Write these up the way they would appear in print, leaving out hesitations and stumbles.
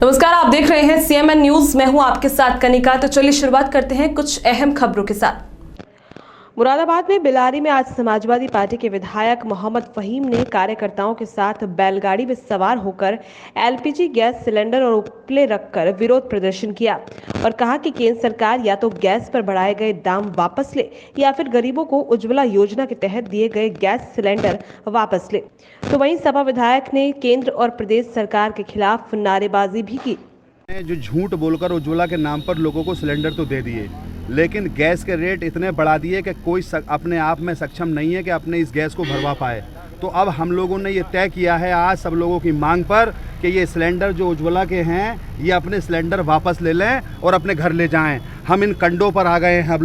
नमस्कार, आप देख रहे हैं सीएमएन न्यूज। मैं हूं आपके साथ कनिका। तो चलिए शुरुआत करते हैं कुछ अहम खबरों के साथ। मुरादाबाद में बिलारी में आज समाजवादी पार्टी के विधायक मोहम्मद फहीम ने कार्यकर्ताओं के साथ बैलगाड़ी में सवार होकर एलपीजी गैस सिलेंडर और उपले रखकर विरोध प्रदर्शन किया और कहा कि केंद्र सरकार या तो गैस पर बढ़ाए गए दाम वापस ले या फिर गरीबों को उज्ज्वला योजना के तहत दिए गए गैस सिलेंडर वापस ले। तो वहीं सपा विधायक ने केंद्र और प्रदेश सरकार के खिलाफ नारेबाजी भी की। जो झूठ बोलकर उज्ज्वला के नाम पर लोगों को सिलेंडर तो दे दिए, लेकिन गैस के रेट इतने बढ़ा दिए कि कोई अपने आप में सक्षम नहीं है कि अपने इस गैस को भरवा पाए। तो अब हम लोगों ने ये तय किया है आज सब लोगों की मांग पर कि ये सिलेंडर जो उज्ज्वला के हैं ये अपने सिलेंडर वापस ले लें और अपने घर ले जाएं। हम इन कंडों पर आ गए हैं।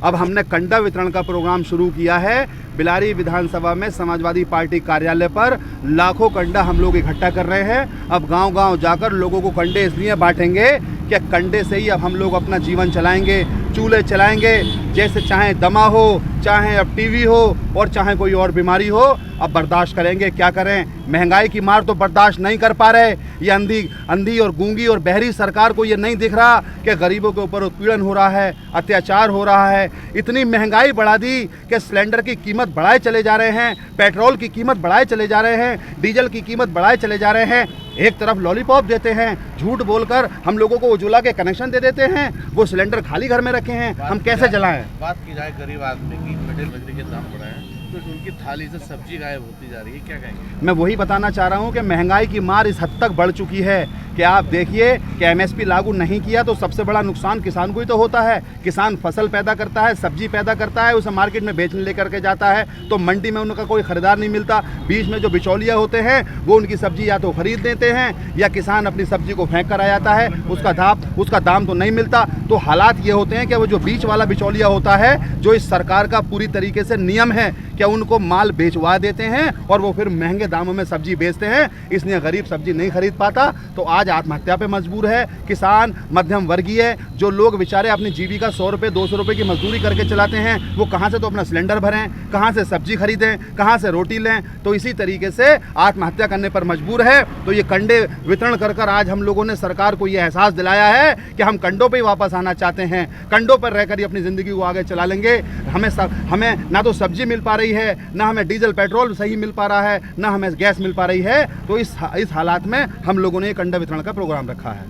अब हमने कंडा वितरण का प्रोग्राम शुरू किया है। बिलारी विधानसभा में समाजवादी पार्टी कार्यालय पर लाखों कंडा हम लोग इकट्ठा कर रहे हैं। अब गांव-गांव जाकर लोगों को कंडे इसलिए बांटेंगे कि कंडे से ही अब हम लोग अपना जीवन चलाएंगे, चूल्हे चलाएंगे। जैसे चाहे दमा हो, चाहे अब टीवी हो और चाहे कोई और बीमारी हो, अब बर्दाश्त करेंगे। क्या करें, महंगाई की मार तो बर्दाश्त नहीं कर पा रहे। ये अंधी और गूंगी और बहरी सरकार को ये नहीं दिख रहा कि गरीबों के ऊपर उत्पीड़न हो रहा है, अत्याचार हो रहा है। इतनी महंगाई बढ़ा दी कि सिलेंडर की कीमत बढ़ाए चले जा रहे हैं, पेट्रोल की कीमत बढ़ाए चले जा रहे हैं, डीजल की कीमत बढ़ाए चले जा रहे हैं। एक तरफ लॉलीपॉप देते हैं, झूठ बोलकर हम लोगों को उज्ज्वला के कनेक्शन दे देते हैं, वो सिलेंडर खाली घर में रखे हैं, हम कैसे जलाएं। बात की जाए गरीब आदमी की, मिडिल बिजली के दाम बढ़े हैं तो उनकी थाली से सब्जी गायब होती जा रही है, क्या कहेंगे? मैं वही बताना चाह रहा हूँ कि महंगाई की मार इस हद तक बढ़ चुकी है कि आप देखिए कि एमएसपी लागू नहीं किया तो सबसे बड़ा नुकसान किसान को ही तो होता है। किसान फसल पैदा करता है, सब्जी पैदा करता है, उसे मार्केट में बेचने लेकर के जाता है तो मंडी में उनका कोई खरीदार नहीं मिलता। बीच में जो बिचौलिया होते हैं वो उनकी सब्जी या तो खरीद देते हैं या किसान अपनी सब्जी को फेंक कर आ जाता है, उसका दाम तो नहीं मिलता। तो हालात ये होते हैं कि वो जो बीच वाला बिचौलिया होता है, जो इस सरकार का पूरी तरीके से नियम है कि उनको माल बेचवा देते हैं और वो फिर महंगे दामों में सब्जी बेचते हैं, इसलिए गरीब सब्जी नहीं खरीद पाता। तो आज आत्महत्या पे मजबूर है किसान, मध्यम वर्गीय जो लोग बेचारे अपनी जीविका 100 रुपये 200 रुपये की मजदूरी करके चलाते हैं, वो कहाँ से तो अपना सिलेंडर भरें, कहाँ से सब्जी खरीदें, कहाँ से रोटी लें। तो इसी तरीके से आत्महत्या करने पर मजबूर है। तो ये कंडे वितरण कर आज हम लोगों ने सरकार को ये एहसास दिलाया है कि हम कंडों पर ही वापस आना चाहते हैं, कंडों पर रहकर ही अपनी ज़िंदगी को आगे चला लेंगे। हमें ना तो सब्जी मिल पा रही है, ना हमें डीजल पेट्रोल सही मिल पा रहा है, ना हमें गैस मिल पा रही है। तो इस हालात में हम लोगों ने कंडा वितरण का प्रोग्राम रखा है।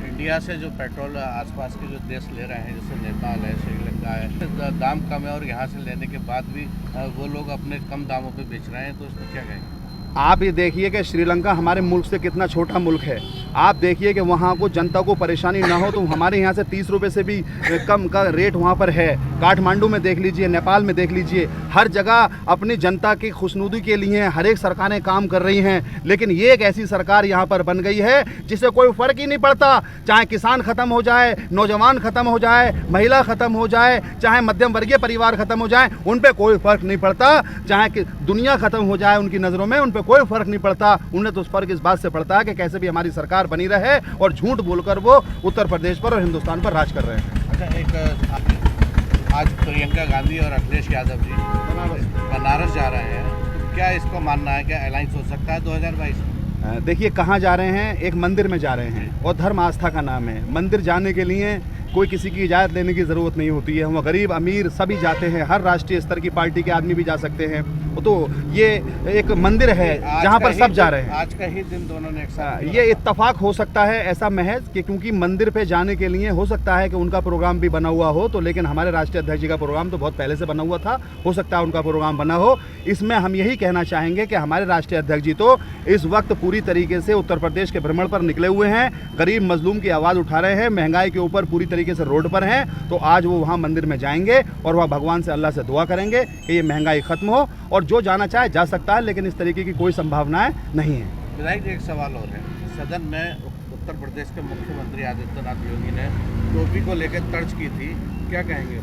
इंडिया से जो पेट्रोल आसपास के जो देश ले रहे हैं, जैसे नेपाल है, श्रीलंका है, दाम कम है और यहाँ से लेने के बाद भी वो लोग अपने कम दामों पे बेच रहे हैं, तो इसमें क्या कहेंगे? आप ये देखिए कि श्रीलंका हमारे मुल्क से कितना छोटा मुल्क है। आप देखिए कि वहाँ को जनता को परेशानी ना हो तो हमारे यहाँ से 30 रुपये से भी कम का रेट वहाँ पर है। काठमांडू में देख लीजिए, नेपाल में देख लीजिए, हर जगह अपनी जनता की खुशनुदी के लिए हर एक सरकारें काम कर रही हैं। लेकिन ये एक ऐसी सरकार यहाँ पर बन गई है जिससे कोई फ़र्क ही नहीं पड़ता। चाहे किसान ख़त्म हो जाए, नौजवान ख़त्म हो जाए, महिला ख़त्म हो जाए, चाहे मध्यम वर्गीय परिवार ख़त्म हो जाए, उन पर कोई फ़र्क नहीं पड़ता। चाहे कि दुनिया ख़त्म हो जाए उनकी नज़रों में, उन पर कोई फ़र्क नहीं पड़ता। उन्हें तो फ़र्क इस बात से पड़ता है कि कैसे भी हमारी सरकार बनी रहे और झूठ बोलकर वो उत्तर प्रदेश पर और हिंदुस्तान पर राज कर रहे हैं। अच्छा, एक आज प्रियंका गांधी और अखिलेश यादव जी बनारस जा रहे हैं, तो क्या इसको मानना है, क्या अलायंस हो सकता है 2022 में? देखिए कहाँ जा रहे हैं, एक मंदिर में जा रहे हैं और धर्म आस्था का नाम है। मंदिर जाने के लिए कोई किसी की इजाज़त लेने की ज़रूरत नहीं होती है। वहाँ गरीब अमीर सभी जाते हैं, हर राष्ट्रीय स्तर की पार्टी के आदमी भी जा सकते हैं। तो ये एक मंदिर है जहाँ पर सब जा रहे हैं। आज का ही दिन दोनों ने एक साथ ये इत्तेफाक हो सकता है ऐसा महज कि क्योंकि मंदिर पे जाने के लिए हो सकता है कि उनका प्रोग्राम भी बना हुआ हो, तो लेकिन हमारे राष्ट्रीय अध्यक्ष जी का प्रोग्राम तो बहुत पहले से बना हुआ था, हो सकता है उनका प्रोग्राम बना हो। इसमें हम यही कहना चाहेंगे कि हमारे राष्ट्रीय अध्यक्ष जी तो इस वक्त पूरी तरीके से उत्तर प्रदेश के भ्रमण पर निकले हुए हैं, गरीब मजलूम की आवाज़ उठा रहे हैं, महंगाई के ऊपर पूरी तरीके से रोड पर हैं। तो आज वो वहाँ मंदिर में जाएंगे और वह भगवान से अल्लाह से दुआ करेंगे कि ये महंगाई ख़त्म हो और जो जाना चाहे जा सकता है, लेकिन इस तरीके की कोई संभावनाएं नहीं है। विधायक जी, एक सवाल और है। सदन में उत्तर प्रदेश के मुख्यमंत्री आदित्यनाथ योगी ने टोपी को लेकर तर्ज की थी, क्या कहेंगे?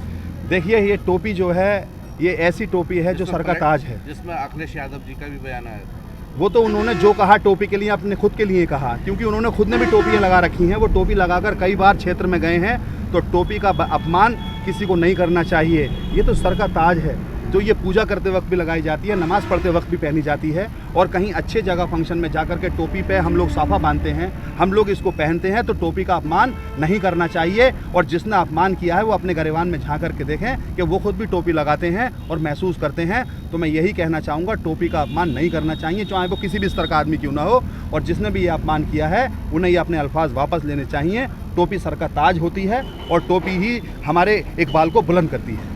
देखिए ये टोपी जो है ये ऐसी टोपी है जो सर का ताज है, जिसमें अखिलेश यादव जी का भी बयान आया था। वो तो उन्होंने जो कहा टोपी के लिए अपने खुद के लिए कहा, क्योंकि उन्होंने खुद ने भी टोपियाँ लगा रखी हैं। वो टोपी लगाकर कई बार क्षेत्र में गए हैं, तो टोपी का अपमान किसी को नहीं करना चाहिए। ये तो सर का ताज है। जो ये पूजा करते वक्त भी लगाई जाती है, नमाज़ पढ़ते वक्त भी पहनी जाती है, और कहीं अच्छे जगह फंक्शन में जाकर के टोपी पे हम लोग साफा बांधते हैं, हम लोग इसको पहनते हैं, तो टोपी का अपमान नहीं करना चाहिए। और जिसने अपमान किया है वो अपने गरेवान में झांक करके देखें कि वो खुद भी टोपी लगाते हैं और महसूस करते हैं। तो मैं यही कहना चाहूँगा, टोपी का अपमान नहीं करना चाहिए, चाहे वो किसी भी स्तर का आदमी क्यों ना हो। और जिसने भी ये अपमान किया है उन्हें ये अपने अल्फाज वापस लेने चाहिए। टोपी सर का ताज होती है और टोपी ही हमारे इकबाल को बुलंद करती है।